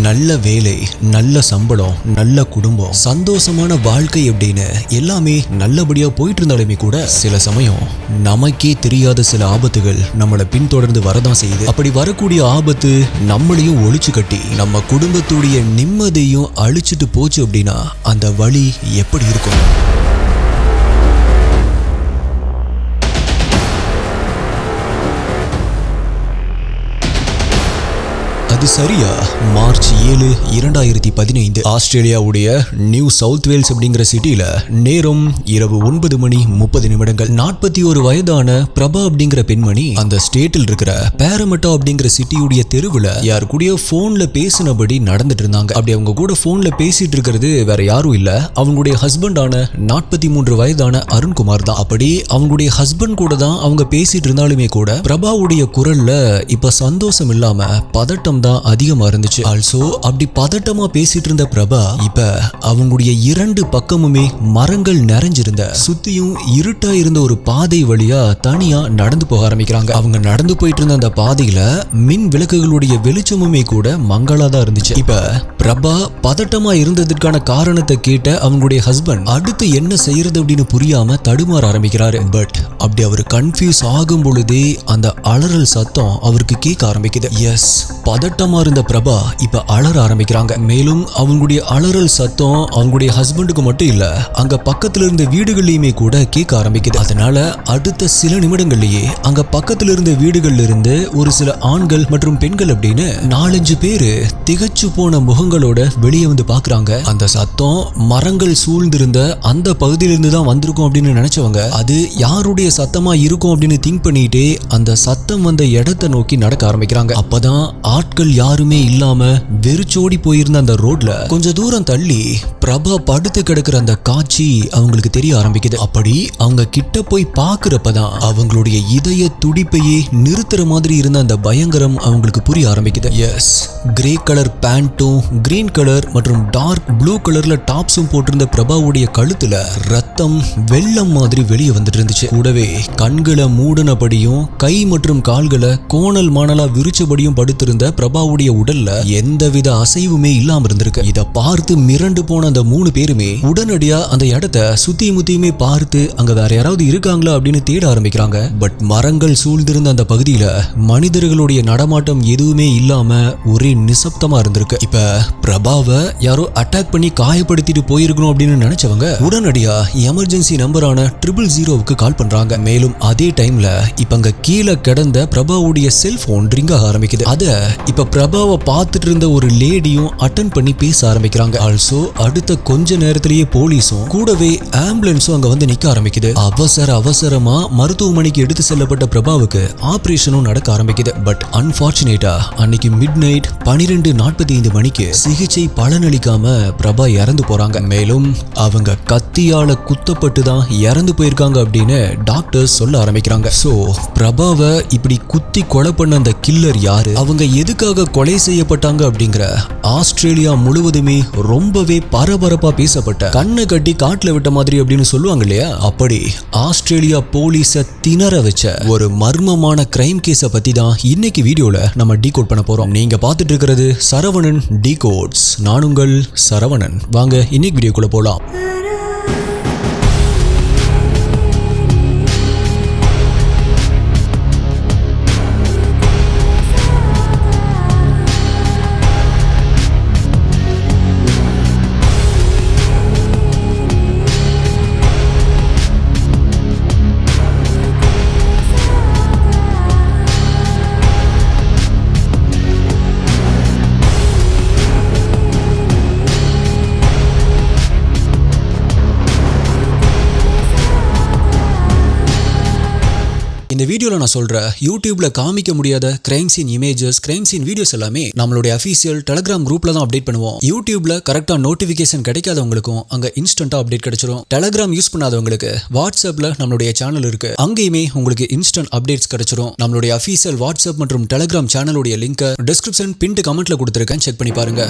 நல்ல வேலை, நல்ல சம்பளம், நல்ல குடும்பம், சந்தோஷமான வாழ்க்கை அப்படின்னு எல்லாமே நல்லபடியா போயிட்டு இருந்தாலுமே கூட சில சமயம் நமக்கே தெரியாத சில ஆபத்துகள் நம்மளை பின்தொடர்ந்து வரதான் செய்யுது. அப்படி வரக்கூடிய ஆபத்து நம்மளையும் ஒழிச்சு கட்டி நம்ம குடும்பத்துடைய நிம்மதியும் அழிச்சிட்டு போச்சு அப்படின்னா அந்த வழி எப்படி இருக்கும்? அது சரியா மார்ச் 7, 2015 ஆஸ்திரேலியாவுடைய நியூ சவுத் வேல்ஸ் அப்படிங்கிற சிட்டியில நேரம் இரவு 9:30 41 வயதான பிரபா அப்படிங்கிற பெண்மணி அந்த ஸ்டேட்டில் இருக்கிற பேரமெட்டா அப்படிங்கிற சிட்டியுடைய தெருவுல யார் கூடயோ போன்ல பேசினபடி நடந்துட்டு இருந்தாங்க. அப்படி அவங்க கூட போன்ல பேசிட்டு இருக்கிறது வேற யாரும் இல்ல, அவங்களுடைய ஹஸ்பண்டான 43 வயதான அருண்குமார் தான். அப்படி அவங்களுடைய ஹஸ்பண்ட் கூட தான் அவங்க பேசிட்டு இருந்தாலுமே கூட பிரபாவுடைய குரல்ல இப்ப சந்தோஷம் இல்லாம பதட்டம் அதிகமா இருந்துச்சு. ஆல்சோ அப்படி பதட்டமா பேசிட்டு இருந்த பிரபா இப்ப அவங்களுடைய இரண்டு பக்கமுமே மரங்கள் நிறைஞ்சிருந்த சுத்தியும் இருட்டா இருந்த ஒரு பாதை வழியா தனியா நடந்து போக ஆரம்பிக்கிறாங்க. அவங்க நடந்து போயிட்டு இருந்த அந்த பாதையில மின் விளக்குகளுடைய வெளிச்சமுமே கூட மங்களாதான் இருந்துச்சு. இப்ப பிரபா பதட்டமா இருந்ததற்கான காரணத்தை கேட்ட அவங்களுடைய ஹஸ்பண்ட் அடுத்து என்ன செய்யறது அப்படின்னு புரியாம தடுமாற ஆரம்பிக்கிறாரு. பட் அப்படி அவர் கன்ஃபியூஸ் ஆகும் பொழுதே அந்த அலறல் சத்தம் அவருக்கு கேட்க ஆரம்பிக்குது. எஸ், பதட்டமா இருந்த பிரபா இப்ப அலற ஆரம்பிக்கிறாங்க. மேலும் அவங்களுடைய அலறல் சத்தம் அவங்களுடைய ஹஸ்பண்டுக்கு மட்டும் இல்ல, அங்க பக்கத்துல இருந்த வீடுகள்லயுமே கூட கேட்க ஆரம்பிக்குது. அதனால அடுத்த சில நிமிடங்கள்லயே அங்க பக்கத்துல இருந்த வீடுகள்ல இருந்து ஒரு சில ஆண்கள் மற்றும் பெண்கள் அப்படின்னு 4-5 பேரு திகச்சு போன முகங்களோட வெளியே வந்து பாக்குறாங்க. அந்த சத்தம் மரங்கள் சூழ்ந்திருந்த அந்த பகுதியிலிருந்து தான் வந்திருக்கும் அப்படின்னு நினைச்சவங்க அது யாருடைய சத்தமா இருக்கும் அப்படின்னு திங்க் பண்ணிட்டே அந்த சத்தம் வந்த இடத்தை நோக்கி நடக்க ஆரம்பிக்கிறாங்க. அப்பதான் ஆட்கள் யாருமே இல்லாம வெறிச்சோடி போயிருந்த அந்த ரோட்ல கொஞ்ச தூரம் தள்ளி பிரபா படுத்து கிடக்குற அந்த காட்சி அவங்களுக்கு தெரிய ஆரம்பிக்குது. அப்படி அவங்க கிட்ட போய் பாக்குறப்பதான் அவங்களுடைய இதய துடிப்பையே நிறுத்துற மாதிரி இருந்த அந்த பயங்கரம் அவங்களுக்கு புரிய ஆரம்பிக்குது. எஸ், கிரே கலர் பேண்டும் கிரீன் கலர் மற்றும் டார்க் ப்ளூ கலர்ல டாப்ஸும் போட்டிருந்த பிரபாவுடைய கழுத்துல ரத்தம் வெள்ளம் மாதிரி வெளியே வந்துட்டு இருந்துச்சு. கூடவே கண்களை மூடனபடியும் கை மற்றும் கால்களை கோணல் மாணலா விரிச்சபடியும் படுத்திருந்த பிரபாவுடைய உடல்ல எந்தவித அசைவுமே இல்லாம இருந்திருக்கு. இத பார்த்து மிரண்டு போன அந்த 3 பேருமே உடனடியா அந்த இடத்தை சுத்தி முத்தியுமே பார்த்து அங்க வேற யாராவது இருக்காங்களா அப்படின்னு தேட ஆரம்பிக்கிறாங்க. பட் மரங்கள் சூழ்ந்திருந்த அந்த பகுதியில மனிதர்களுடைய நடமாட்டம் எதுவுமே இல்லாம ஒரே நிசப்தமா இருந்திருக்கு. இப்ப பிரபாவை யாரோ அட்டாக் பண்ணி காயப்படுத்திட்டு போயிருக்கணும் அப்படின்னு நினைச்சவங்க உடனடியா எமர்ஜென்சி நம்பரான 000க்கு கால் பண்றாங்க. மேலும் அதே டைம்ல இப்ப அங்க கீழே கிடந்த பிரபாவுடைய செல்போன் ரிங் ஆக ஆரம்பிக்குது. அத இப்ப பிரபாவை பார்த்துட்டு இருந்த ஒரு லேடியும் அட்டெண்ட் பண்ணி பேச ஆரம்பிக்கிறாங்க. ஆல்சோ அடுத்த கொஞ்ச நேரத்திலேயே போலீஸும் கூடவே ஆம்புலன்ஸும் அங்க வந்து நிக்க ஆரம்பிக்குது. அவசரமா மருத்துவமனைக்கு எடுத்து செல்லப்பட்ட பிரபாவுக்கு ஆபரேஷனும் நடக்க ஆரம்பிக்குது. பட் அன்பார்ச்சுனேட்டா அன்னைக்கு மிட் நைட் 12:45 மணிக்கு சிகிச்சை பலனளிக்காம பிரபா இறந்து போறாங்க. மேலும் அவங்க கத்தியால குத்தப்பட்டு தான் இறந்து போயிருக்காங்க அப்படின்னு டாக்டர்ஸ் சொல்ல ஆரம்பிக்கிறாங்க. சோ பிரபாவை இப்படி குத்தி கொலை பண்ண அந்த கில்லர் யாரு, அவங்க எதுக்காக கொலை செய்யப்பட்டாங்க அப்படிங்கிற ஆஸ்திரேலியா முழுவதுமே ரொம்பவே பரபரப்பா பேசப்பட்ட கண்ணை கட்டி காட்டுல விட்ட மாதிரி அப்படின்னு சொல்லுவாங்க இல்லையா, அப்படி ஆஸ்திரேலியா போலீஸ திணற வச்ச ஒரு மர்மமான கிரைம் கேஸ பத்தி தான் இன்னைக்கு வீடியோல நம்ம டீகோட் பண்ண போறோம். நீங்க பார்த்துட்டு இருக்கிறது சரவணன் டீகோட்ஸ். நான் உங்கள் சரவணன். வாங்க இன்னைக்கு வீடியோக்குள்ள போலாம். இந்த வீடியோல நான் சொல்ற யூடியூப்ல காமிக்க முடியாத crime scene images, crime scene videos எல்லாமே நம்மளுடைய அஃபீஷியல் டெலிகிராம் குரூப்ல தான் அப்டேட் பண்ணுவோம். யூடியூப்ல கரெக்டா நோட்டிபிகேஷன் கிடைக்காதவங்களுக்கும் அங்க இன்ஸ்டன்டா அப்டேட் கிடைச்சிரும். டெலிகிராம் யூஸ் பண்ணாதவங்களுக்கு வாட்ஸ்அப்ல நம்மளுடைய சேனல் இருக்கு, அங்கேயுமே உங்களுக்கு இன்ஸ்டன்ட் அப்டேட்ஸ் கிடைச்சிரும். நம்மளுடைய அஃபீஷியல் வாட்ஸ்அப் மற்றும் டெலிகிராம் சேனலுடைய லிங்க் டிஸ்கிரிப்ஷன் பின்ட் கமெண்ட்ல கொடுத்திருக்கேன், செக் பண்ணி பாருங்க.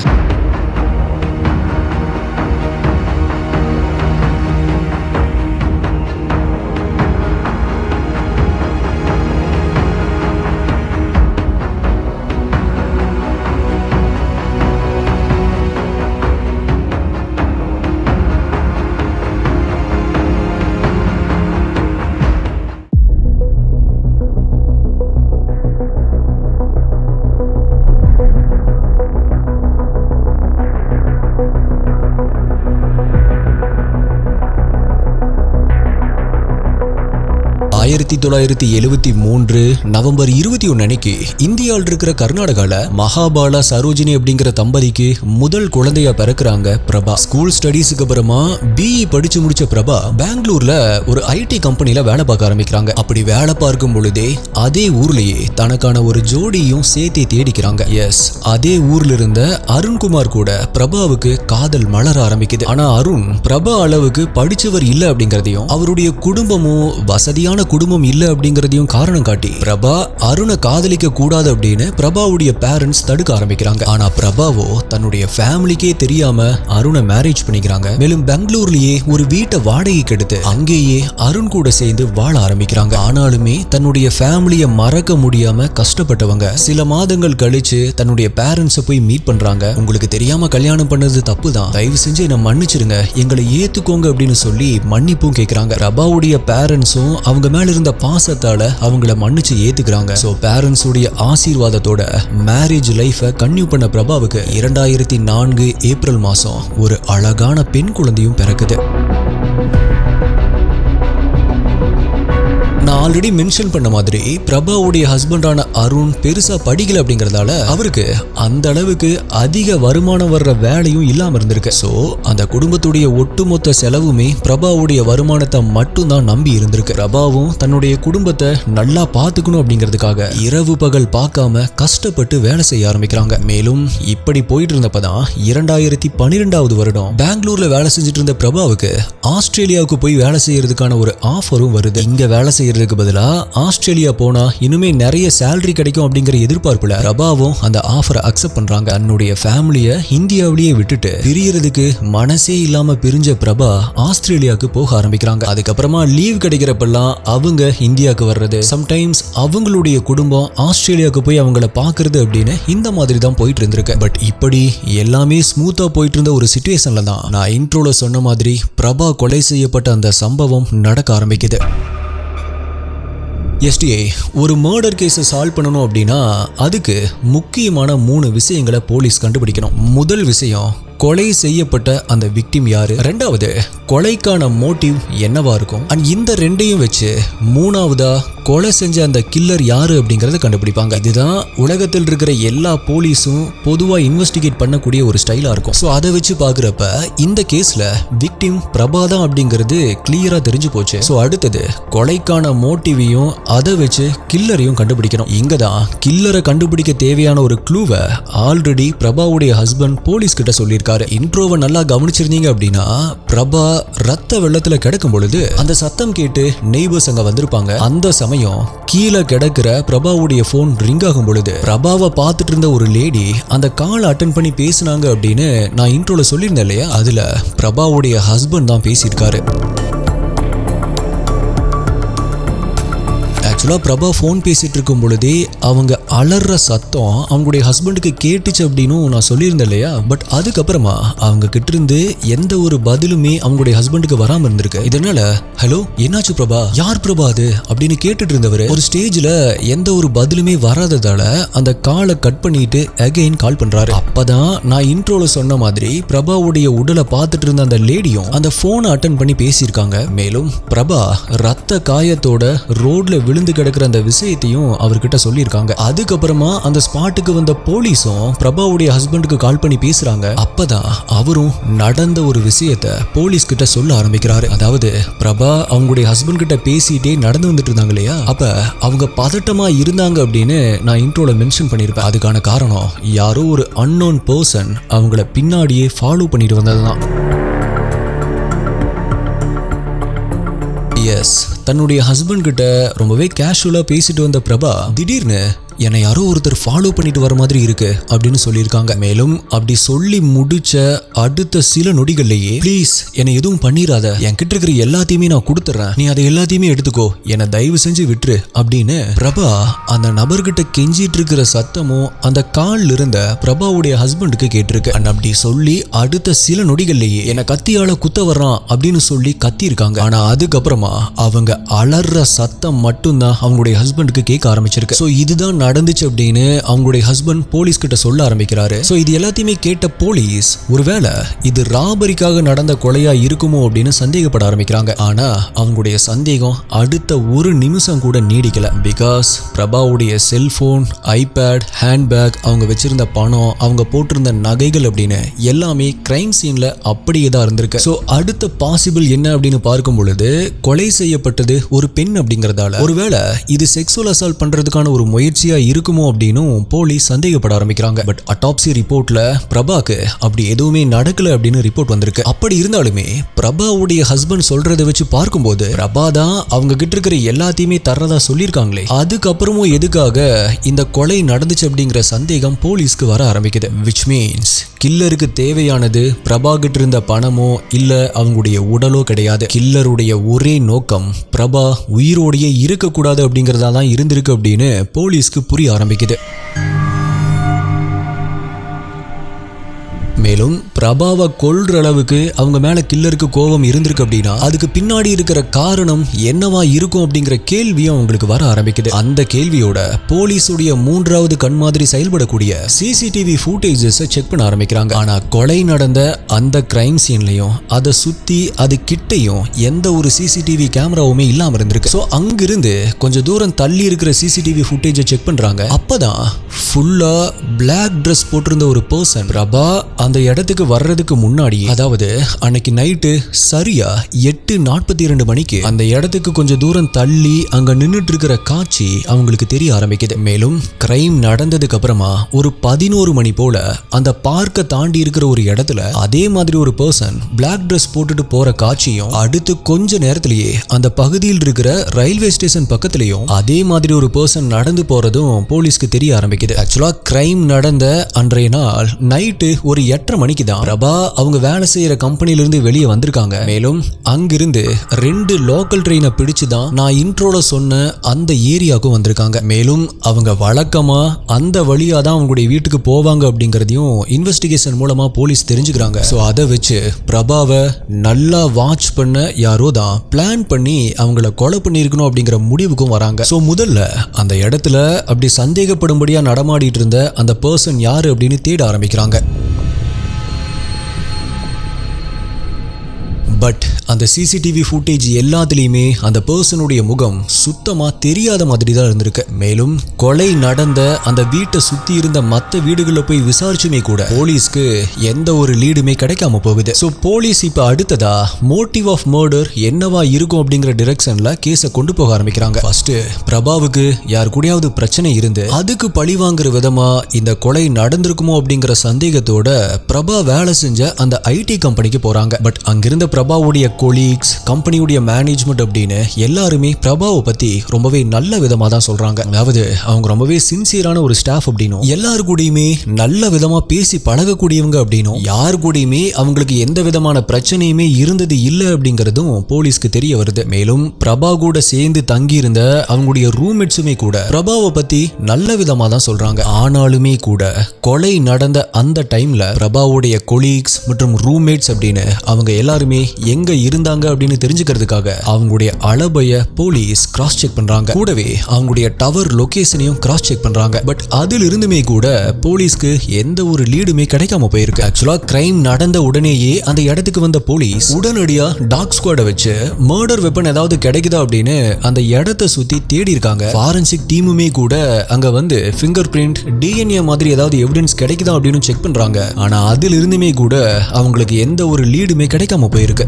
1973 நவம்பர் 21 அன்னைக்கு இந்தியாவில் இருக்கிற கர்நாடகால மகாபாலா சரோஜினி அப்படிங்கிற தம்பதிக்கு முதல் குழந்தையா பிறக்குறாங்க பிரபா. ஸ்கூல் ஸ்டடீஸ்க்கு அப்புறமா பிஇ படிச்சு முடிச்ச பிரபா பெங்களூர்ல ஒரு ஐடி கம்பெனில வேலை பார்க்க ஆரம்பிக்கிறாங்க. அப்படி வேலை பார்க்கும் பொழுதே அதே ஊர்லயே தனக்கான ஒரு ஜோடியும் சேர்த்தே தேடிக்கிறாங்க. எஸ், அதே ஊர்ல இருந்த அருண்குமார் கூட பிரபாவுக்கு காதல் மலர ஆரம்பிக்குது. ஆனா அருண் பிரபா அளவுக்கு படிச்சவர் இல்ல அப்படிங்கறதையும் அவருடைய குடும்பமும் வசதியான குடும்பம் இல்ல அப்படிங்கறதையும் காரணம் காட்டி பிரபா அருணை காதலிக்க கூடாது அப்படின்னு பிரபாவுடைய பேரண்ட்ஸ் தடுக்க ஆரம்பிக்கிறாங்க. ஆனா பிரபாவோ தன்னுடைய ஃபேமிலிக்கே தெரியாம அருணை மேரேஜ் பண்ணிக்கிறாங்க. மேலும் பெங்களூர்லயே ஒரு வீட்டை வாடகைக்கு எடுத்து அங்கேயே அருண் கூட சேர்ந்து வாழ ஆரம்பிக்கிறாங்க. ஆனாலுமே தன்னுடைய ஃபேமிலியை மறக்க முடியாம கஷ்டப்பட்டவங்க சில மாதங்கள் கழிச்சு தன்னுடைய பேரண்ட்ஸை போய் மீட் பண்றாங்க. உங்களுக்கு தெரியாம கல்யாணம் பண்ணது தப்பு தான், தயவு செஞ்சு என்ன மன்னிச்சிருங்க, எங்களை ஏத்துக்கோங்க அப்படின்னு சொல்லி மன்னிப்பும் கேட்கிறாங்க. பிரபாவுடைய பேரண்ட்ஸும் அவங்க மேல இருந்த பாசத்தால அவங்கள மன்னிச்சு ஏத்துக்கிறாங்க. சோ பேரண்ட்ஸ் உடைய ஆசீர்வாதத்தோட மேரேஜ் லைஃப கன்டினியூ பண்ண பிரபாவுக்கு 2004 ஏப்ரல் மாசம் ஒரு அழகான பெண் குழந்தையும் பிறக்குது. நான் ஆல்ரெடி மென்ஷன் பண்ண மாதிரி பிரபாவுடைய ஹஸ்பண்டான அருண் பெருசா படிக்கல அப்படிங்கறதால அவருக்கு அந்த அளவுக்கு அதிக வருமானம் வர்ற வேலையும் இல்லாம இருந்திருக்கு. சோ அந்த குடும்பத்துடைய ஒட்டுமொத்த செலவுமே பிரபாவுடைய வருமானத்தை மட்டும் தான் நம்பி இருந்திருக்கு. பிரபாவும் தன்னுடைய குடும்பத்தை நல்லா பாத்துக்கணும் அப்படிங்கிறதுக்காக இரவு பகல் பார்க்காம கஷ்டப்பட்டு வேலை செய்ய ஆரம்பிக்கிறாங்க. மேலும் இப்படி போயிட்டு இருந்தப்பதான் 2012 வருடம் பெங்களூர்ல வேலை செஞ்சுட்டு இருந்த பிரபாவுக்கு ஆஸ்திரேலியாவுக்கு போய் வேலை செய்யறதுக்கான ஒரு ஆஃபரும் வருது. இங்க வேலை செய்யறதுக்கு பதிலா ஆஸ்திரேலியா போனா இன்னுமே நிறைய சேலரி கிடைக்கும் அப்படிங்கிற எதிர்பார்ப்புல பிரபாவும் அந்த ஆஃபரை அக்செப்ட் பண்றாங்க. தன்னுடைய ஃபேமிலிய இந்தியாவிலேயே விட்டுட்டு பிரியறதுக்கு மனசே இல்லாம பிரிஞ்ச பிரபா ஆஸ்திரேலியாவுக்கு போக ஆரம்பிக்கிறாங்க. அதுக்கப்புறமா லீவ் கிடைக்கிறப்பெல்லாம் அவங்க இந்தியாவுக்கு வர்றது, சம்டைம்ஸ் அவங்களுடைய குடும்பம் ஆஸ்திரேலியாவுக்கு போய் அவங்கள பாக்குறது அப்படின்னு இந்த மாதிரி தான் போயிட்டு இருந்திருக்கு. பட் இப்படி எல்லாமே ஸ்மூத்தா போயிட்டு இருந்த ஒரு சிச்சுவேஷன்ல தான் நான் இன்ட்ரோல சொன்ன மாதிரி பிரபா கொலை செய்யப்பட்ட அந்த சம்பவம் நடக்க ஆரம்பிக்குது. எஸ்டிஐ ஒரு மர்டர் கேஸை சால்வ் பண்ணணும் அப்படின்னா அதுக்கு முக்கியமான 3 விஷயங்களை போலீஸ் கண்டுபிடிக்கணும். முதல் விஷயம், கொலை செய்யப்பட்ட அந்த விக்டிம் யாரு, ரெண்டாவது கொலைக்கான மோட்டிவ் என்னவா இருக்கும், அண்ட் இந்த ரெண்டையும் வச்சு மூணாவதா கொலை செஞ்ச அந்த கில்லர் யாரு அப்படிங்கறத கண்டுபிடிப்பாங்க. இதுதான் உலகத்தில் இருக்கிற எல்லா போலீஸும் பொதுவா இன்வெஸ்டிகேட் பண்ணக்கூடிய ஒரு ஸ்டைலா இருக்கும். ஸோ அதை வச்சு பாக்குறப்ப இந்த கேஸ்ல விக்டிம் பிரபாதான் அப்படிங்கிறது கிளியரா தெரிஞ்சு போச்சு. ஸோ அடுத்தது கொலைக்கான மோட்டிவையும் அதை வச்சு கில்லரையும் கண்டுபிடிக்கணும். இங்கதான் கில்லரை கண்டுபிடிக்க தேவையான ஒரு க்ளூவை ஆல்ரெடி பிரபாவுடைய ஹஸ்பண்ட் போலீஸ் கிட்ட சொல்லியிருக்காரு. இன்ட்ரோவை நல்லா கவனிச்சிருந்தீங்க அப்படின்னா பிரபா ரத்த வெள்ளத்துல கிடக்கும் பொழுது அந்த சத்தம் கேட்டு நெய்பர்ஸ் அங்க வந்திருப்பாங்க. அந்த சமயம் கீழே கிடக்கிற பிரபாவுடைய போன் ரிங் ஆகும் பொழுது பிரபாவை பார்த்துட்டு இருந்த ஒரு லேடி அந்த கால் அட்டன் பண்ணி பேசினாங்க அப்படின்னு நான் இன்ட்ரோல சொல்லியிருந்தேன் இல்லையா, அதுல பிரபாவுடைய ஹஸ்பண்ட் தான் பேசியிருக்காரு. ஆக்சுவலாக பிரபா ஃபோன் பேசிட்டு இருக்கும் பொழுதே அவங்க அலற சத்தம் அவங்களுடைய ஹஸ்பண்டுக்கு கேட்டுச்சு அப்படின்னு நான் சொல்லியிருந்தேன் இல்லையா. பட் அதுக்கப்புறமா அவங்க கிட்ட இருந்து எந்த ஒரு பதிலுமே அவங்களுடைய ஹஸ்பண்டுக்கு வராம இருந்திருக்கு. இதனால ஹலோ என்னாச்சு பிரபா, யார் பிரபா அது அப்படின்னு கேட்டுட்டு இருந்தவர் ஒரு ஸ்டேஜ்ல எந்த ஒரு பதிலுமே வராததால அந்த காலை கட் பண்ணிட்டு அகைன் கால் பண்றாரு. அப்பதான் நான் இன்ட்ரோல சொன்ன மாதிரி பிரபாவுடைய உடலை பார்த்துட்டு இருந்த அந்த லேடியும் அந்த போனை அட்டன் பண்ணி பேசியிருக்காங்க. மேலும் பிரபா ரத்த காயத்தோட ரோட்ல விழுந்து கிடக்கிற அந்த விஷயத்தையும் அவர்கிட்ட சொல்லியிருக்காங்க. அதுக்கப்புறமா அந்த ஸ்பாட்டுக்கு வந்த போலீஸும் பிரபாவுடைய ஹஸ்பண்டுக்கு கால் பண்ணி பேசுறாங்க. அப்பதான் அவரும் நடந்த ஒரு விஷயத்த போலீஸ் கிட்ட சொல்ல ஆரம்பிக்கிறாரு. அதாவது பிரபா அவங்களுடைய ஹஸ்பண்ட் கிட்ட பேசிட்டே நடந்து வந்துட்டு இருந்தாங்க இல்லையா, அப்ப அவங்க பதட்டமா இருந்தாங்க அப்படின்னு நான் இன்ட்ரோல மென்ஷன் பண்ணிருப்பேன். அதுக்கான காரணம் யாரோ ஒரு அன்னோன் பர்சன் அவங்கள பின்னாடியே ஃபாலோ பண்ணிட்டு வந்ததுதான். எஸ், தன்னுடைய ஹஸ்பண்ட் கிட்ட ரொம்பவே கேஷுவலா பேசிட்டு வந்த பிரபா திடீர்னு என்னை யாரோ ஒருத்தர் ஃபாலோ பண்ணிட்டு வர மாதிரி இருக்கு அப்படின்னு சொல்லியிருக்காங்க. மேலும் அப்படி சொல்லி முடிச்ச அடுத்த சில நொடிகள்லயே ப்ளீஸ் என்னை எதுவும் பண்ணிராத, என்கிட்ட இருக்கிற எல்லாத்தையுமே நான் கொடுத்துறேன், நீ அதை எல்லாத்தையுமே எடுத்துக்கோ, என்னை தயவு செஞ்சு விட்டுரு அப்படின்னு பிரபா அந்த நபர்கிட்ட கெஞ்சிட்டு இருக்கிற சத்தமும் அந்த கால்ல இருந்த பிரபாவுடைய ஹஸ்பண்டுக்கு கேட்டிருக்கு. அண்ட் அப்படி சொல்லி அடுத்த சில நொடிகள்லயே என்னை கத்தியால குத்த வர்றான் அப்படின்னு சொல்லி கத்தி இருக்காங்க. ஆனா அதுக்கப்புறமா அவங்க அலற சத்தம் மட்டும்தான் அவங்களுடைய ஹஸ்பண்டுக்கு கேட்க ஆரம்பிச்சிருக்கு. ஸோ இதுதான் நடந்துச்சு அப்படின்னு அவங்களுடைய ஹஸ்பண்ட் போலீஸ் கிட்ட சொல்ல ஆரம்பிக்கிறாரு. சோ இது எல்லாத்தையுமே கேட்ட போலீஸ் ஒருவேளை இது ராபரிக்காக நடந்த கொலையா இருக்குமோ அப்படின்னு சந்தேகப்பட ஆரம்பிக்கிறாங்க. ஆனா அவங்களுடைய சந்தேகம் அடுத்த ஒரு நிமிஷம் கூட நீடிக்கல. பிகாஸ் பிரபாவுடைய செல்போன், ஐபேட், ஹேண்ட்பேக், அவங்க வச்சிருந்த பணம், அவங்க போட்டிருந்த நகைகள் அப்படின்னு எல்லாமே கிரைம் சீன்ல அப்படியே தான் இருந்திருக்கு. சோ அடுத்த பாசிபிள் என்ன அப்படின்னு பார்க்கும் பொழுது கொலை செய்யப்பட்டது ஒரு பெண் அப்படிங்கறதால ஒருவேளை இது செக்ஸுவல் அசால்ட் பண்றதுக்கான ஒரு முயற்சியா இருக்குமோ அப்படின்னு போலீஸ் சந்தேகப்பட ஆரம்பிக்கிறாங்க. பட் அட்டாப்சி ரிப்போர்ட்ல பிரபாக்கு அப்படி எதுவுமே நடக்கல அப்படின்னு ரிப்போர்ட் வந்திருக்கு. அப்படி இருந்தாலுமே பிரபாவுடைய ஹஸ்பண்ட் சொல்றதை வச்சு பார்க்கும்போது பிரபா தான் அவங்க கிட்ட இருக்கிற எல்லாத்தையுமே தர்றதா சொல்லியிருக்காங்களே, அதுக்கப்புறமும் எதுக்காக இந்த கொலை நடந்துச்சு அப்படிங்கிற சந்தேகம் போலீஸ்க்கு வர ஆரம்பிக்குது. விச் மீன்ஸ் கில்லருக்கு தேவையானது பிரபா கிட்ட இருந்த பணமோ இல்ல அவங்களுடைய உடலோ கிடையாது. கில்லருடைய ஒரே நோக்கம் பிரபா உயிரோடையே இருக்கக்கூடாது அப்படிங்கறதா தான் இருந்திருக்கு அப்படின்னு போலீஸ்க்கு புரிய ஆரம்பிக்குது. மேலும் பிரபாவை கொல்ற அளவுக்கு அவங்க மேல கில்லருக்கு கோபம் இருந்திருக்கு அப்படின்னா அதுக்கு பின்னாடி இருக்கிற காரணம் என்னவா இருக்கும் அப்படிங்கிற கேள்வியும் அவங்களுக்கு வர ஆரம்பிக்குது. அந்த கேள்வியோட போலீஸுடைய மூன்றாவது கண் மாதிரி செயல்படக்கூடிய சிசிடிவி ஃபுட்டேஜஸ் செக் பண்ண ஆரம்பிக்கிறாங்க. ஆனா கொலை நடந்த அந்த கிரைம் சீன்லயும் அதை சுத்தி அது கிட்டையும் எந்த ஒரு சிசிடிவி கேமராவுமே இல்லாம இருந்திருக்கு. சோ அங்கிருந்து கொஞ்சம் தூரம் தள்ளி இருக்கிற சிசிடிவி ஃபுட்டேஜை செக் பண்றாங்க. அப்பதான் ஃபுல்லா பிளாக் ட்ரெஸ் போட்டிருந்த ஒரு பர்சன் பிரபா அந்த இடத்துக்கு வர்றதுக்கு முன்னாடி, அதாவது அன்னைக்கு நைட்டு சரியா 8:42 மணிக்கு அந்த இடத்துக்கு கொஞ்சம் தூரம் தள்ளி அங்க நின்னுட்டு இருக்கிற காட்சி அவங்களுக்கு தெரிய ஆரம்பிக்குது. மேலும் கிரைம் நடந்ததுக்கு அப்புறமா ஒரு 11 மணி போல அந்த பார்க்க தாண்டி இருக்கிற ஒரு இடத்துல அதே மாதிரி ஒரு பர்சன் பிளாக் ட்ரெஸ் போட்டுட்டு போற காட்சியும், அடுத்து கொஞ்ச நேரத்திலேயே அந்த பகுதியில் இருக்கிற ரயில்வே ஸ்டேஷன் பக்கத்திலையும் அதே மாதிரி ஒரு பர்சன் நடந்து போறதும் போலீஸ்க்கு தெரிய ஆரம்பிக்குது. ஆக்சுவலா கிரைம் நடந்த அன்றைய நாள் நைட்டு ஒரு 8:30 மணிக்கு தான் பிரபா அவங்க வேலை செய்யற கம்பெனில இருந்து வெளியே வந்திருக்காங்க. மேலும் அங்கிருந்து 2 லோக்கல் ட்ரெயினை பிடிச்சு தான் நான் இன்ட்ரோல சொன்ன அந்த ஏரியாவுக்கு வந்திருக்காங்க. மேலும் அவங்க வழக்கமா அந்த வழியா தான் அவங்களுடைய வீட்டுக்கு போவாங்க அப்படிங்கறதையும் இன்வெஸ்டிகேஷன் மூலமா போலீஸ் தெரிஞ்சுக்கிறாங்க. சோ அதை வச்சு பிரபாவை நல்லா வாட்ச் பண்ண யாரோ தான் பிளான் பண்ணி அவங்கள கொலை பண்ணிருக்கணும் அப்படிங்கிற முடிவுக்கும் வராங்க. சோ முதல்ல அந்த இடத்துல அப்படி சந்தேகப்படும்படியா நடமாடிட்டு இருந்த அந்த பர்சன் யாரு அப்படின்னு தேட ஆரம்பிக்கிறாங்க. பட் அந்த சிசிடிவி ஃபுட்டேஜ் எல்லாத்துலயுமே அந்த பர்சனுடைய முகம் சுத்தமா தெரியாத மாதிரி தான் இருந்திருக்கு. மேலும் கொலை நடந்த அந்த வீட்டை சுத்தி இருந்த மற்ற வீடுகளில் போய் விசாரிச்சுமே கூட போலீஸ்க்கு எந்த ஒரு லீடுமே கிடைக்காம போகுது. ஸோ போலீஸ் இப்ப அடுத்ததா மோட்டிவ் ஆஃப் மர்டர் என்னவா இருக்கும் அப்படிங்கிற டிரெக்ஷன்ல கேஸை கொண்டு போக ஆரம்பிக்கிறாங்க. ஃபர்ஸ்ட் பிரபாவுக்கு யார் கூடயாவது பிரச்சனை இருந்து அதுக்கு பழி வாங்குற விதமா இந்த கொலை நடந்திருக்குமோ அப்படிங்கிற சந்தேகத்தோட பிரபா வேலை செஞ்ச அந்த ஐடி கம்பெனிக்கு போறாங்க. பட் அங்கிருந்த பிரபாவுடைய கொலீக்ஸ், கம்பெனியுடைய மேனேஜ்மெண்ட் அப்படின்னு எல்லாருமே பிரபாவை பத்தி ரொம்பவே நல்ல விதமா தான் சொல்றாங்க. அதாவது அவங்க ரொம்பவே சின்சியரான ஒரு ஸ்டாஃப் அப்படின்னும், எல்லாரு கூடயுமே நல்ல விதமா பேசி பழகக்கூடியவங்க அப்படின்னும், யார் கூடயுமே அவங்களுக்கு எந்த விதமான பிரச்சனையுமே இருந்தது இல்லை அப்படிங்கிறதும் போலீஸ்க்கு தெரிய வருது. மேலும் பிரபா கூட சேர்ந்து தங்கி இருந்த அவங்களுடைய ரூம்மேட்ஸுமே கூட பிரபாவை பத்தி நல்ல விதமா தான் சொல்றாங்க. ஆனாலுமே கூட கொலை நடந்த அந்த டைம்ல பிரபாவுடைய கொலீக்ஸ் மற்றும் ரூம்மேட்ஸ் அப்படின்னு அவங்க எல்லாருமே எங்க இருந்தாங்க அப்படின்னு தெரிஞ்சுக்கிறதுக்காக அவங்களுடைய அலபைய போலீஸ் கிராஸ் செக் பண்றாங்க. கூடவே அவங்களுடைய டவர் லொகேஷனையும் கிராஸ் செக் பண்றாங்க. பட் அதில் இருந்துமே கூட போலீஸ்க்கு எந்த ஒரு லீடுமே கிடைக்காம போயிருக்கு. ஆக்சுவலா கிரைம் நடந்த உடனேயே அந்த இடத்துக்கு வந்த போலீஸ் உடனடியா டாக் ஸ்குவாட வச்சு மர்டர் வெப்பன் ஏதாவது கிடைக்குதா அப்படின்னு அந்த இடத்தை சுத்தி தேடி இருக்காங்க. ஃபாரன்சிக் டீமுமே கூட அங்க வந்து ஃபிங்கர் பிரிண்ட், டிஎன்ஏ மாதிரி ஏதாவது எவிடன்ஸ் கிடைக்குதா அப்படின்னு செக் பண்றாங்க. ஆனா அதில் இருந்துமே கூட அவங்களுக்கு எந்த ஒரு லீடுமே கிடைக்காம போயிருக்கு.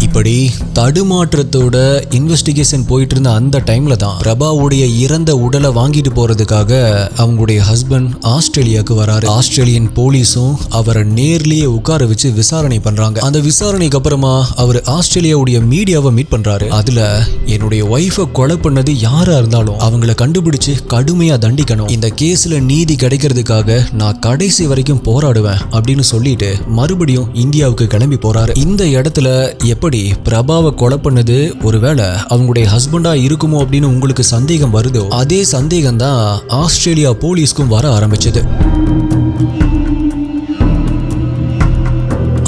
இப்படி தடுமாற்றத்தோட இன்வெஸ்டிகேஷன் போயிட்டு இருந்த அந்த டைம்ல தான் பிரபாவுடைய இறந்த உடலை வாங்கிட்டு போறதுக்காக அவங்களுடைய ஹஸ்பண்ட் ஆஸ்திரேலியாவுக்கு வராரு. ஆஸ்திரேலியன் போலீஸும் அவரை நேர்லயே உட்கார வச்சு விசாரணை பண்றாங்க. அந்த விசாரணைக்கு அப்புறமா அவர் ஆஸ்திரேலியாவுடைய மீடியாவை மீட் பண்றாரு. அதுல என்னுடைய ஒய்ஃபை கொலை பண்ணது யாரா இருந்தாலும் அவங்கள கண்டுபிடிச்சு கடுமையா தண்டிக்கணும், இந்த கேஸ்ல நீதி கிடைக்கிறதுக்காக நான் கடைசி வரைக்கும் போராடுவேன் அப்படின்னு சொல்லிட்டு மறுபடியும் இந்தியாவுக்கு கிளம்பி போறாரு. இந்த இடத்துல எப்படி பிரபாவை கொலை பண்ணது ஒருவேளை அவங்களுடைய ஹஸ்பண்டா இருக்குமோ அப்படின்னு உங்களுக்கு சந்தேகம் வருதோ, அதே சந்தேகம் தான் ஆஸ்திரேலியா போலீஸ்க்கும் வர ஆரம்பிச்சது.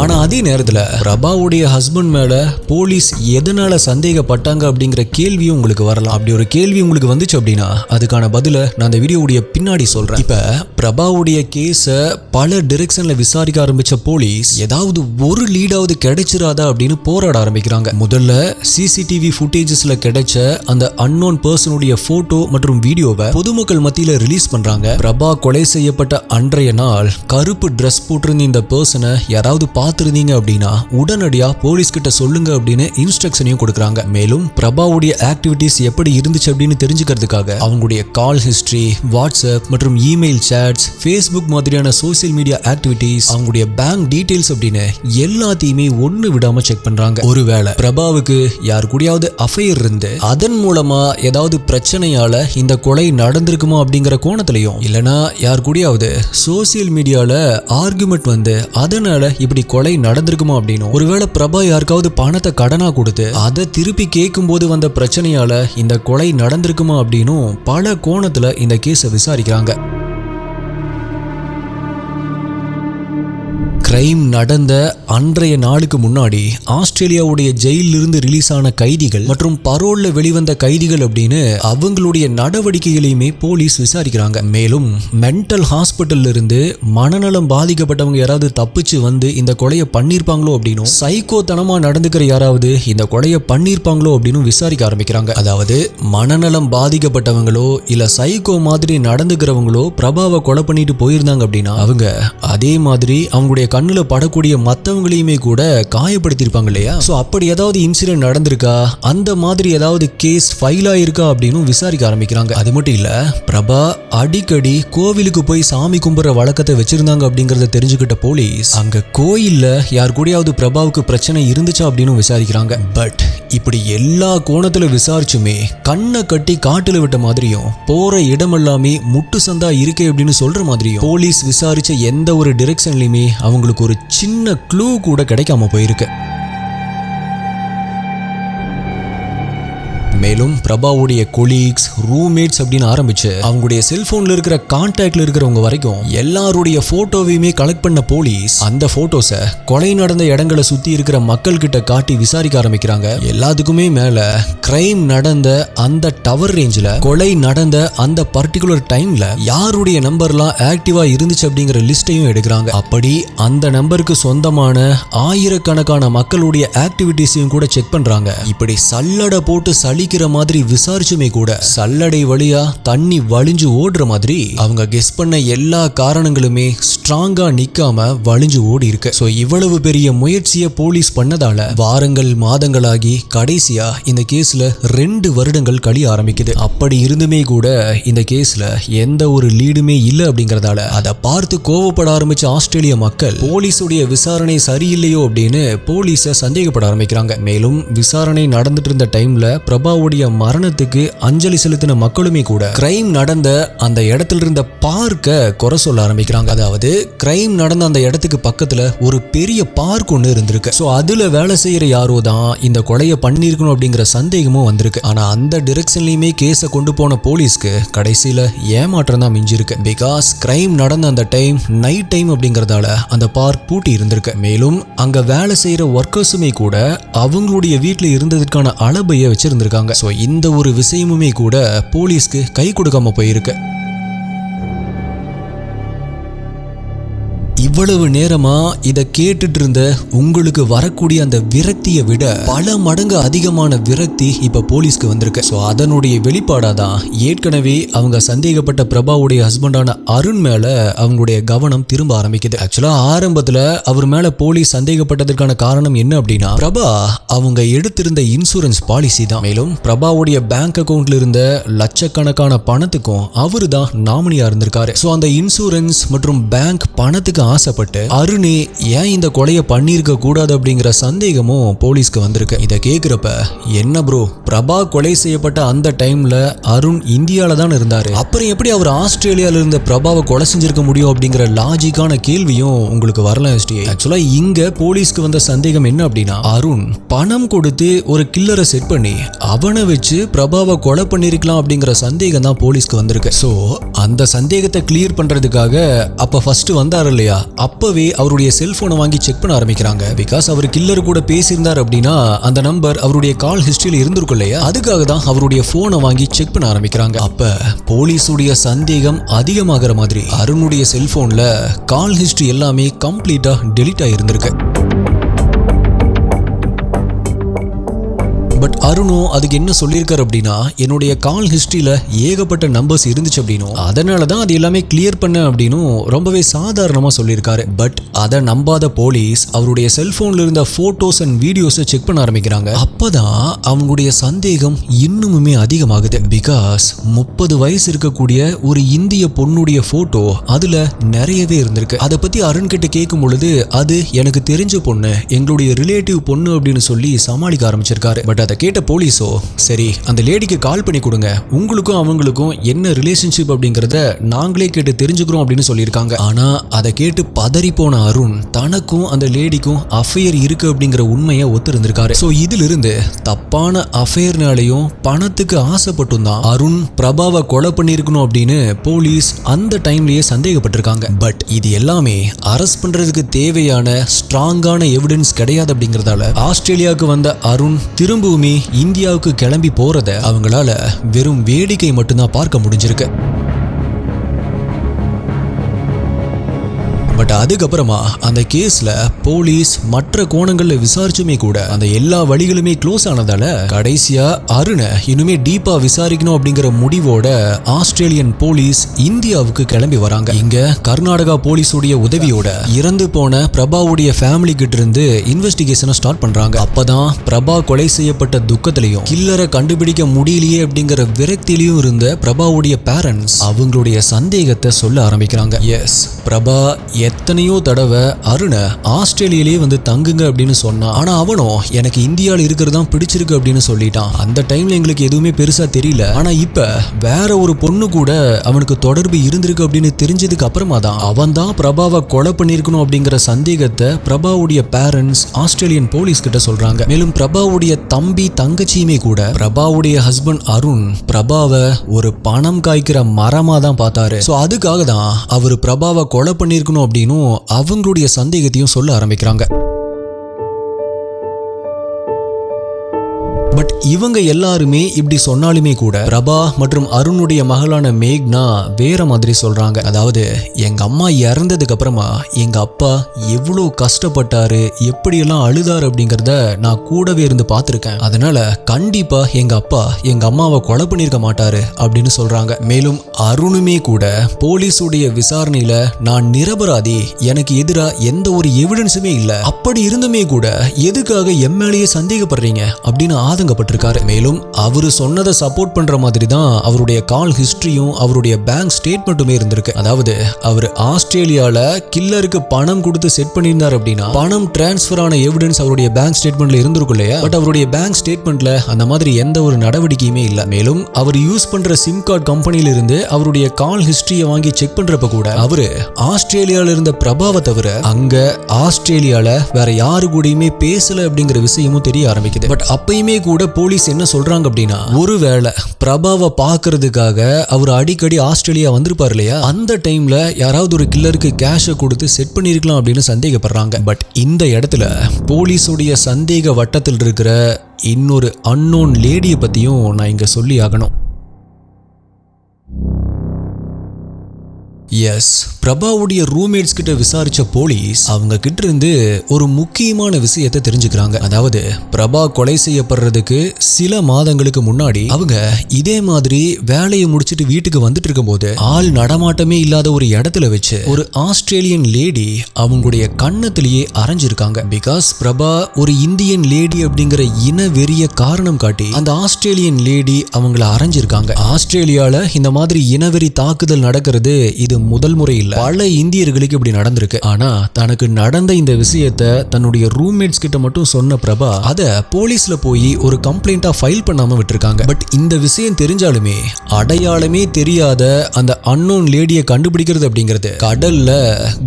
ஆனா அதே நேரத்துல பிரபாவுடைய ஹஸ்பண்ட் மேல போலீஸ் எதனால சந்தேகப்பட்டாங்க அப்படிங்கிற கேள்வியும் உங்களுக்கு வரலாம். அப்படி ஒரு கேள்வி உங்களுக்கு வந்துச்சு அப்படின்னா அதுக்கான பதில நான் அந்த வீடியோவுடைய பின்னாடி சொல்றேன். இப்ப பிரபாவுடைய கேஸ பல டைரக்ஷன்ல விசாரிக்க ஆரம்பிச்ச போலீஸ் ஏதாவது ஒரு லீடாவது கிடைச்சிராதா அப்படின்னு போராட ஆரம்பிக்கிறாங்க. முதல்ல சிசிடிவி ஃபுட்டேஜஸ்ல கிடைச்ச அந்த அன்னோன் பர்சனுடைய போட்டோ மற்றும் வீடியோவை பொதுமக்கள் மத்தியில ரிலீஸ் பண்றாங்க. பிரபா கொலை செய்யப்பட்ட அன்றைய நாள் கருப்பு ட்ரெஸ் போட்டிருந்த இந்த பர்சனை யாராவது பார்த்திருந்தீங்க அப்படின்னா உடனடியா போலீஸ் கிட்ட சொல்லுங்க அப்படின்னு இன்ஸ்ட்ரக்ஷனையும் கொடுக்கறாங்க. மேலும் பிரபாவுடைய ஆக்டிவிட்டிஸ் எப்படி இருந்துச்சு அப்படின்னு தெரிஞ்சுக்கிறதுக்காக அவங்களுடைய கால் ஹிஸ்டரி, வாட்ஸ்அப் மற்றும் இமெயில் சாட்ஸ், ஃபேஸ்புக் மாதிரியான சோசியல் மீடியா ஆக்டிவிட்டிஸ், அவங்களுடைய பேங்க் டீடைல்ஸ் அப்படின்னு எல்லாத்தையுமே ஒண்ணு விடாம செக் பண்றாங்க. ஒருவேளை பிரபாவுக்கு யார் கூடயாவது அஃபையர் இருந்து அதன் மூலமா ஏதாவது பிரச்சனையால இந்த கொலை நடந்திருக்குமா அப்படிங்கிற கோணத்திலையும், இல்லனா யார் கூடயாவது சோசியல் மீடியால ஆர்குமெண்ட் வந்து அதனால இப்படி கொலை நடந்திருக்குமா அப்படின்னு, ஒருவேளை பிரபா யாருக்காவது பணத்தை கடனா கொடுத்து அதை திருப்பி கேட்கும் போது வந்த பிரச்சனையால இந்த கொலை நடந்திருக்குமா அப்படின்னும் பல கோணத்துல இந்த கேஸை விசாரிக்கிறாங்க. கிரைம் நடந்த அன்றைய நாளுக்கு முன்னாடி ஆஸ்திரேலியாவுடைய ஜெயிலில் இருந்து ரிலீஸ் ஆன கைதிகள் மற்றும் பரோல்ல வெளிவந்த கைதிகள் அப்படின்னு அவங்களுடைய நடவடிக்கைகளையுமே போலீஸ் விசாரிக்கிறாங்க. மேலும் மென்டல் ஹாஸ்பிட்டல்ல இருந்து மனநலம் பாதிக்கப்பட்டவங்க யாராவது தப்பிச்சு வந்து இந்த கொலையை பண்ணிருப்பாங்களோ அப்படின்னும், சைக்கோத்தனமா நடந்துக்கிற யாராவது இந்த கொலையை பண்ணிருப்பாங்களோ அப்படின்னு விசாரிக்க ஆரம்பிக்கிறாங்க. அதாவது மனநலம் பாதிக்கப்பட்டவங்களோ இல்ல சைக்கோ மாதிரி நடந்துக்கிறவங்களோ பிரபாவை கொலை பண்ணிட்டு போயிருந்தாங்க அப்படின்னா அவங்க அதே மாதிரி அவங்களுடைய கண்ணுல படக்கூடிய மற்றவங்களையுமே கூட காயப்படுத்திருப்பாங்க இல்லையா? சோ அப்படி ஏதாவது இன்சிடென்ட் நடந்திருக்கா, அந்த மாதிரி ஏதாவது கேஸ் ஃபைல் ஆயிருக்கா அப்படின்னு விசாரிக்க ஆரம்பிக்கிறாங்க. அது மட்டும் இல்ல, பிரபா அடிக்கடி கோவிலுக்கு போய் சாமி கும்பிடுற வழக்கத்தை வச்சிருந்தாங்க அப்படிங்கறத தெரிஞ்சுக்கிட்ட போலீஸ் அங்க கோயில்ல யார் கூடயாவது பிரபாவுக்கு பிரச்சனை இருந்துச்சா அப்படின்னு விசாரிக்கிறாங்க. பட் இப்படி எல்லா கோணத்துல விசாரிச்சுமே கண்ணை கட்டி காட்டுல விட்ட மாதிரியும் போற இடமெல்லாமே முட்டு சந்தா இருக்கே அப்படின்னு சொல்ற மாதிரியும் போலீஸ் விசாரிச்ச எந்த ஒரு டைரக்ஷன்லயுமே அவங்களுக்கு ஒரு சின்ன க்ளூ கூட கிடைக்காம போயிருக்கு. மேலும் பிரபாவுடைய கொலீக்ஸ், ரூம்மேட்ஸ் அப்படின்னு ஆரம்பிச்சு அவங்களுடைய செல்போன்ல இருக்கிற கான்டாக்ட்ல இருக்கிறவங்க வரைக்கும் எல்லாருடைய போட்டோவையுமே கலெக்ட் பண்ண போலீஸ் அந்த போட்டோஸை கொலை நடந்த இடங்களை சுத்தி இருக்கிற மக்கள் கிட்ட காட்டி விசாரிக்க ஆரம்பிக்கிறாங்க. எல்லாத்துக்குமே மேல கிரைம் நடந்த அந்த டவர் ரேஞ்சில் கொலை நடந்த அந்த பர்டிகுலர் டைம்ல யாருடைய நம்பர்லாம் ஆக்டிவா இருந்துச்சு அப்படிங்கிற லிஸ்டையும் எடுக்கிறாங்க. அப்படி அந்த நம்பருக்கு சொந்தமான ஆயிரக்கணக்கான மக்களுடைய ஆக்டிவிட்டிஸையும் கூட செக் பண்றாங்க. இப்படி சல்லடை போட்டு சளி மாதிரி விசாரிச்சுமே கூட சல்லடை வழியா தண்ணி வழிஞ்சு ஓடுற மாதிரி அவங்க கெஸ் பண்ண எல்லா காரணங்களுமே ஸ்ட்ராங்கா நிக்காம வழிஞ்சு ஓடி இருக்கு. சோ இவ்வளவு பெரிய முயற்சியை போலீஸ் பண்ணதால வாரங்கள் மாதங்களாகி கடைசியா இந்த கேஸ்ல 2 வருடங்கள் கழிய ஆரம்பிக்குது. அப்படி இருந்துமே கூட இந்த கேஸ்ல எந்த ஒரு லீடுமே இல்ல அப்படிங்கறதால அதை பார்த்து கோவப்பட ஆரம்பிச்ச ஆஸ்திரேலிய மக்கள் போலீஸுடைய விசாரணை சரியில்லையோ அப்படின்னு போலீஸை சந்தேகப்பட ஆரம்பிக்கிறாங்க. மேலும் விசாரணை நடந்துட்டு இருந்த டைம்ல பிரபா மரணத்துக்கு அஞ்சலி செலுத்தின மக்களுமே கூட கிரைம் நடந்த அந்த இடத்துல இருந்த பார்க்க குறை சொல்ல ஆரம்பிக்கிறாங்க. அதாவது கிரைம் நடந்த அந்த இடத்துக்கு பக்கத்துல ஒரு பெரிய பார்க் ஒன்று இருந்திருக்கு. சோ அதுல வேலை செய்யற யாரோ தான் இந்த கொலையை பண்ணிருக்கணும் அப்படிங்கிற சந்தேகமும் வந்திருக்கு. ஆனா அந்த டைரக்ஷன்லயுமே கேஸை கொண்டு போன போலீஸ்க்கு கடைசியில ஏமாற்றம் தான் மிஞ்சிருக்கு. பிகாஸ் கிரைம் நடந்த அந்த டைம் நைட் டைம் அப்படிங்கறதால அந்த பார்க் பூட்டி இருந்திருக்கு. மேலும் அங்க வேலை செய்யற ஒர்க்கர்ஸுமே கூட அவங்களுடைய வீட்டுல இருந்ததுக்கான அளபையை வச்சிருந்திருக்காங்க. சோ இந்த ஒரு விஷயமுமே கூட போலீஸ்க்கு கை கொடுக்காம போயிருக்கு. இவ்வளவு நேரமா இத கேட்டுட்டு இருந்த உங்களுக்கு வரக்கூடிய அந்த விரக்தியை விட பல மடங்கு அதிகமான விரக்தி இப்ப போலீஸ்க்கு வந்திருக்கு. சோ அதனுடைய வெளிப்பாடாதான் ஏற்கனவே அவங்க சந்தேகப்பட்ட பிரபாவுடைய ஹஸ்பண்டான அருண் மேல அவங்களுடைய கவனம் திரும்ப ஆரம்பிக்குது. ஆக்சுவலா ஆரம்பத்துல அவர் மேல போலீஸ் சந்தேகப்பட்டதற்கான காரணம் என்ன அப்படின்னா, பிரபா அவங்க எடுத்திருந்த இன்சூரன்ஸ் பாலிசி தான். மேலும் பிரபாவுடைய பேங்க் அக்கவுண்ட்ல இருந்த லட்சக்கணக்கான பணத்துக்கும் அவரு தான் நாமினியா இருந்திருக்காரு. சோ அந்த இன்சூரன்ஸ் மற்றும் பேங்க் பணத்துக்கு ஆசைப்பட்டு அருணே ஏன் இந்த கொலையை பண்ணிருக்க கூடாது அப்படிங்கிற சந்தேகமும் போலீஸ்க்கு வந்திருக்கு. இதை கேட்கிறப்ப என்ன ப்ரோ, பிரபா கொலை செய்யப்பட்ட அந்த டைம்ல அருண் இந்தியால தான் இருந்தாரு, அப்புறம் எப்படி அவர் ஆஸ்திரேலியால இருந்த பிரபாவை கொலை செஞ்சிருக்க முடியும் அப்படிங்கிற லாஜிக்கான கேள்வியும் உங்களுக்கு வரலாம். ஆக்சுவலா இங்க போலீஸ்க்கு வந்த சந்தேகம் என்ன அப்படின்னா, அருண் பணம் கொடுத்து ஒரு கில்லரை செட் பண்ணி அவனை வச்சு பிரபாவை கொலை பண்ணிருக்கலாம் அப்படிங்கிற சந்தேகம் தான் போலீஸ்க்கு வந்திருக்கு. சோ அந்த சந்தேகத்தை கிளியர் பண்றதுக்காக அப்ப ஃபர்ஸ்ட் வந்தாரு இல்லையா அப்பவே அவருடைய செல்போனை வாங்கி செக் பண்ண ஆரம்பிக்கிறாங்க. பிகாஸ் அவர் கில்லர் கூட பேசியிருந்தார் அப்படின்னா அந்த நம்பர் அவருடைய கால் ஹிஸ்டரியில இருந்திருக்கும் இல்லையா, அதுக்காக தான் அவருடைய போனை வாங்கி செக் பண்ண ஆரம்பிக்கிறாங்க. அப்ப போலீஸுடைய சந்தேகம் அதிகமாகிற மாதிரி அருணுடைய செல்போன்ல கால் ஹிஸ்டரி எல்லாமே கம்ப்ளீட்டா டெலீட் ஆகியிருந்திருக்கு. பட் அருணும் அதுக்கு என்ன சொல்லியிருக்காரு அப்படின்னா, என்னுடைய கால் ஹிஸ்டரியில ஏகப்பட்ட நம்பர்ஸ் இருந்துச்சு அப்படின்னும், அதனால தான் அது எல்லாமே கிளியர் பண்ண அப்படின்னும் ரொம்பவே சாதாரணமா சொல்லியிருக்காரு. பட் அதை நம்பாத போலீஸ் அவருடைய செல்போன்ல இருந்த போட்டோஸ் அண்ட் வீடியோஸை செக் பண்ண ஆரம்பிக்கிறாங்க. அப்பதான் அவங்களுடைய சந்தேகம் இன்னுமுமே அதிகமாகுது. பிகாஸ் 30 வயசு இருக்கக்கூடிய ஒரு இந்திய பொண்ணுடைய போட்டோ அதுல நிறையவே இருந்திருக்கு. அதை பத்தி அருண் கிட்ட கேட்கும் பொழுது அது எனக்கு தெரிஞ்ச பொண்ணு, எங்களுடைய ரிலேட்டிவ் பொண்ணு அப்படின்னு சொல்லி சமாளிக்க ஆரம்பிச்சிருக்காரு. பட் அதை கேட்ட போலீஸோ, சரி அந்த லேடிக்கு கால் பண்ணி கொடுங்க, உங்களுக்கும் அவங்களுக்கும் என்ன ரிலேஷன்ஷிப் அப்படிங்கறத நாங்களே கேட்டு தெரிஞ்சுக்கிறோம் அப்படின்னு சொல்லியிருக்காங்க. ஆனா அதை கேட்டு பதறி போன அருண் தனக்கும் அந்த லேடிக்கும் அஃபேர் இருக்கு அப்படிங்கிற உண்மையை ஒத்துருந்திருக்காரு. சோ இதிலிருந்து தப்பான அஃபேர்னாலையும் பணத்துக்கு ஆசைப்பட்டும் தான் அருண் பிரபாவை கொலை பண்ணிருக்கணும் அப்படின்னு போலீஸ் அந்த டைம்லயே சந்தேகப்பட்டிருக்காங்க. பட் இது எல்லாமே அரெஸ்ட் பண்றதுக்கு தேவையான ஸ்ட்ராங்கான எவிடன்ஸ் கிடையாது அப்படிங்கறதால ஆஸ்திரேலியாவுக்கு வந்த அருண் திரும்பவுமே இந்தியாவுக்கு கிளம்பி போறத அவங்களால வெறும் வேடிக்கை மட்டும்தான் பார்க்க முடிஞ்சிருக்கு. பட் அதுக்கப்புறமா அந்த கேஸ்ல போலீஸ் மற்ற கோணங்கள்ல விசாரிச்சுமே கூட அந்த எல்லா வழிகளுமே க்ளோஸ் ஆனதால கடைசியா அருணை இன்னுமே டீப்பா விசாரிக்கணும் அப்படிங்கிற முடிவோட ஆஸ்திரேலியன் போலீஸ் இந்தியாவுக்கு கிளம்பி வராங்க. இங்க கர்நாடகா போலீஸுடைய உதவியோட இறந்து போன பிரபாவுடைய ஃபேமிலி கிட்ட இருந்து இன்வெஸ்டிகேஷனை ஸ்டார்ட் பண்றாங்க. அப்பதான் பிரபா கொலை செய்யப்பட்ட துக்கத்திலையும் கில்லரை கண்டுபிடிக்க முடியலையே அப்படிங்கிற விரக்தியிலையும் இருந்த பிரபாவுடைய பேரண்ட்ஸ் அவங்களுடைய சந்தேகத்தை சொல்ல ஆரம்பிக்கிறாங்க. எஸ், பிரபா எத்தனையோ தடவை அருணை ஆஸ்திரேலியாலேயே வந்து தங்குங்க அப்படின்னு சொன்னான். ஆனா அவனும் எனக்கு இந்தியாவில் இருக்கிறது பிடிச்சிருக்கு அப்படின்னு சொல்லிட்டான். அந்த டைம்ல எங்களுக்கு எதுவுமே பெருசா தெரியல. ஆனா இப்ப வேற ஒரு பொண்ணு கூட அவனுக்கு தொடர்பு இருந்திருக்கு அப்படின்னு தெரிஞ்சதுக்கு அப்புறமா தான் அவன் தான் பிரபாவை கொலை பண்ணிருக்கணும் அப்படிங்கிற சந்தேகத்தை பிரபாவுடைய பேரண்ட்ஸ் ஆஸ்திரேலியன் போலீஸ் கிட்ட சொல்றாங்க. மேலும் பிரபாவுடைய தம்பி தங்கச்சியுமே கூட பிரபாவுடைய ஹஸ்பண்ட் அருண் பிரபாவை ஒரு பணம் காய்க்கிற மரமா தான் பார்த்தாரு. சோ அதுக்காக தான் அவர் பிரபாவை கொலை பண்ணிருக்கணும் அப்படின்னு அவங்களுடைய சந்தேகத்தையும் சொல்ல ஆரம்பிக்கிறாங்க. பட் இவங்க எல்லாருமே இப்படி சொன்னாலுமே கூட பிரபா மற்றும் அருணுடைய மகளான மேக்னா வேற மாதிரி சொல்றாங்க. அதாவது எங்க அம்மா இறந்ததுக்கு அப்புறமா எங்க அப்பா எவ்வளவு கஷ்டப்பட்டாரு, எப்படியெல்லாம் அழுதாரு அப்படிங்கறத நான் கூடவே இருந்து பார்த்திருக்கேன். அதனால கண்டிப்பா எங்க அப்பா எங்க அம்மாவை கொலை பண்ணிருக்க மாட்டாரு அப்படின்னு சொல்றாங்க. மேலும் அருணுமே கூட போலீஸுடைய விசாரணையில நான் நிரபராதி, எனக்கு எதிரா எந்த ஒரு எவிடன்ஸுமே இல்ல, அப்படி இருந்துமே கூட எதுக்காக எம்எல்ஏ சந்தேகப்படுறீங்க அப்படின்னு ஆதங்கப்பட்டிருக்காரு. மேலும் அவரு சொன்னதை சப்போர்ட் பண்ற மாதிரி தான் அவருடைய கால் ஹிஸ்டரியும் அவருடைய பேங்க் ஸ்டேட்மெண்ட்டுமே இருந்திருக்கு. அதாவது அவர் ஆஸ்திரேலியால கில்லருக்கு பணம் கொடுத்து செட் பண்ணியிருந்தார் அப்படின்னா பணம் டிரான்ஸ்பர் ஆன எவிடன்ஸ் அவருடைய பேங்க் ஸ்டேட்மெண்ட்ல இருந்திருக்கும் இல்லையா. பட் அவருடைய பேங்க் ஸ்டேட்மெண்ட்ல அந்த மாதிரி எந்த ஒரு நடவடிக்கையுமே இல்ல. மேலும் அவர் யூஸ் பண்ற சிம் கார்டு கம்பெனில இருந்து அவருடைய கால் ஹிஸ்டரியை வாங்கி செக் பண்றப்ப கூட அவரு ஆஸ்திரேலியால இருந்த பிரபாவை தவிர அங்க ஆஸ்திரேலியால வேற யாரு கூடயுமே பேசல அப்படிங்கிற விஷயமும் தெரிய ஆரம்பிக்குது. பட் அப்பயுமே கூட போலீஸ் என்ன சொல்றாங்க அப்படின்னா, ஒருவேளை பிரபாவை பார்க்கறதுக்காக அவர் அடிக்கடி ஆஸ்திரேலியா வந்திருப்பார் இல்லையா, அந்த டைம்ல யாராவது ஒரு கில்லருக்கு கேஷை கொடுத்து செட் பண்ணிருக்கலாம் அப்படின்னு சந்தேகப்படுறாங்க. பட் இந்த இடத்துல போலீஸுடைய சந்தேக வட்டத்தில் இருக்கிற இன்னொரு அன்னோன் லேடியை பத்தியும் நான் இங்க சொல்லி ஆகணும். எஸ், பிரபாவுடைய ரூம்மேட்ஸ் கிட்ட விசாரிச்ச போலீஸ் அவங்க கிட்ட இருந்து ஒரு முக்கியமான விஷயத்தை தெரிஞ்சுக்கிறாங்க. அதாவது பிரபா கொலை செய்யப்படுறதுக்கு சில மாதங்களுக்கு முன்னாடி அவங்க இதே மாதிரி வேலையை முடிச்சிட்டு வீட்டுக்கு வந்துட்டு இருக்கும் போது ஆள் நடமாட்டமே இல்லாத ஒரு இடத்துல வச்சு ஒரு ஆஸ்திரேலியன் லேடி அவங்களுடைய கண்ணத்திலேயே அரைஞ்சிருக்காங்க. பிகாஸ் பிரபா ஒரு இந்தியன் லேடி அப்படிங்கிற இன வெறிய காரணம் காட்டி அந்த ஆஸ்திரேலியன் லேடி அவங்கள அரைஞ்சிருக்காங்க. ஆஸ்திரேலியால இந்த மாதிரி இனவெறி தாக்குதல் நடக்கிறது இது முதல் முறை இல்ல, பல இந்தியர்களுக்கு இப்படி நடந்திருக்கு. ஆனா தனக்கு நடந்த இந்த விஷயத்தை தன்னுடைய ரூம்மேட்ஸ் கிட்ட மட்டும் சொன்ன பிரபா அத போலீஸ்ல போய் ஒரு கம்ப்ளைண்டா ஃபைல் பண்ணாம விட்டுருக்காங்க. பட் இந்த விஷயம் தெரிஞ்சாலுமே அடையாளமே தெரியாத அந்த அன்னோன் லேடியை கண்டுபிடிக்கிறது அப்படிங்கிறது கடல்ல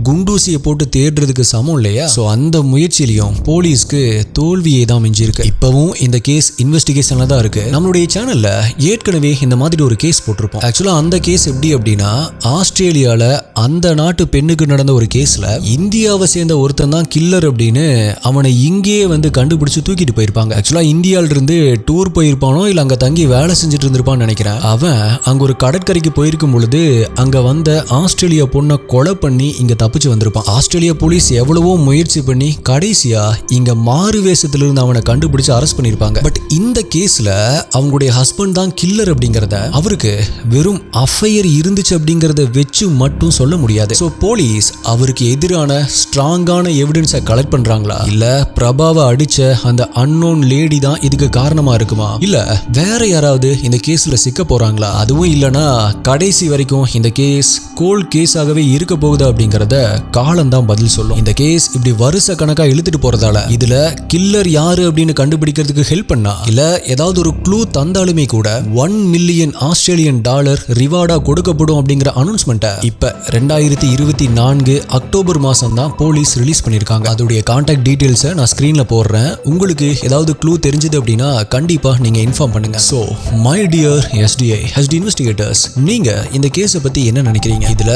குண்டூசியை போட்டு தேடுறதுக்கு சமம் இல்லையா. சோ அந்த முயற்சியிலையும் போலீஸ்க்கு தோல்வியே தான் மிஞ்சிருக்கு. இப்பவும் இந்த கேஸ் இன்வெஸ்டிகேஷன்ல தான் இருக்கு. நம்மளுடைய சேனல்ல ஏற்கனவே இந்த மாதிரி ஒரு கேஸ் போட்டிருப்போம். ஆக்சுவலா அந்த கேஸ் எப்படி அப்படின்னா, ஆஸ்திரேலியா ஆஸ்திரேலியால அந்த நாட்டு பெண்ணுக்கு நடந்த ஒரு கேஸ்ல இந்தியாவை சேர்ந்த ஒருத்தன் தான் கில்லர் அப்படின்னு அவனை இங்கேயே வந்து கண்டுபிடிச்சு தூக்கிட்டு போயிருப்பாங்க. ஆக்சுவலா இந்தியால இருந்து டூர் போயிருப்பானோ இல்ல அங்க தங்கி வேலை செஞ்சுட்டு இருந்திருப்பான்னு நினைக்கிறேன். அவன் அங்க ஒரு கடற்கரைக்கு போயிருக்கும் பொழுது அங்க வந்த ஆஸ்திரேலியா பொண்ணை கொலை பண்ணி இங்க தப்பிச்சு வந்திருப்பான். ஆஸ்திரேலியா போலீஸ் எவ்வளவோ முயற்சி பண்ணி கடைசியா இங்க மாறு வேஷத்துல இருந்து அவனை கண்டுபிடிச்சு அரெஸ்ட் பண்ணிருப்பாங்க. பட் இந்த கேஸ்ல அவங்களுடைய ஹஸ்பண்ட் தான் கில்லர் அப்படிங்கறத அவருக்கு வெறும் அஃபையர் இருந்துச்சு அப்படிங்கறத வச்சு மட்டும் சொல்ல முடியாது. சோ போலீஸ் அவருக்கு எதிரான ஸ்ட்ராங்கான எவிடன்ஸை கலெக்ட் பண்றாங்களா இல்ல பிரபாவை அடிச்ச அந்த அன்னோன் லேடி தான் இதுக்கு காரணமா இருக்குமா இல்ல வேற யாராவது இந்த கேஸ்ல சிக்க போறாங்களா, அதுவும் இல்லனா கடைசி வரைக்கும் இந்த கேஸ் கோல்ட் கேஸாகவே இருக்க போகுது அப்படிங்கறத காலம் தான் பதில் சொல்லும். இந்த கேஸ் இப்படி வருஷ கணக்கா இழுத்துட்டு போறதால இதுல கில்லர் யாரு அப்படின்னு கண்டுபிடிக்கிறதுக்கு ஹெல்ப் பண்ணா இல்ல ஏதாவது ஒரு க்ளூ தந்தாலுமே கூட $1 மில்லியன் ஆஸ்திரேலியன் டாலர் ரிவார்டா கொடுக்கப்படும் அப்படிங்கிற அனௌன்ஸ்மெண்ட்டை இப்ப 2024 அக்டோபர் மாசம் தான் போலீஸ் ரிலீஸ் பண்ணிருக்காங்க. அதோடைய கான்டாக்ட் டீடைல்ஸை நான் ஸ்கிரீன்ல போடுறேன். உங்களுக்கு ஏதாவது க்ளூ தெரிஞ்சது அப்படின்னா கண்டிப்பா நீங்க இன்ஃபார்ம் பண்ணுங்க. So my dear SDI investigators, நீங்க இந்த கேஸை பத்தி என்ன நினைக்கிறீங்க? இதுல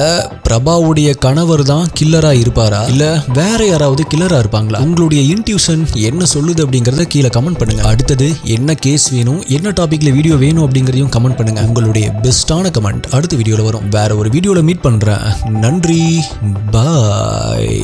பிரபாவுடைய கணவர் தான் கில்லரா இருப்பாரா இல்ல வேற யாராவது கில்லரா இருப்பாங்களா? உங்களுடைய இன்ட்யூஷன் என்ன சொல்லுது அப்படிங்கறத கீழே கமெண்ட் பண்ணுங்க. அடுத்தது என்ன கேஸ் வேணும், என்ன டாபிக்ல வீடியோ வேணும் அப்படிங்கறதையும் கமெண்ட் பண்ணுங்க. உங்களுடைய பெஸ்டான கமெண்ட் அடுத்த வீடியோல வரும். வேற ஒரு வீடியோல மீட் பண்றேன். நன்றி, பாய்.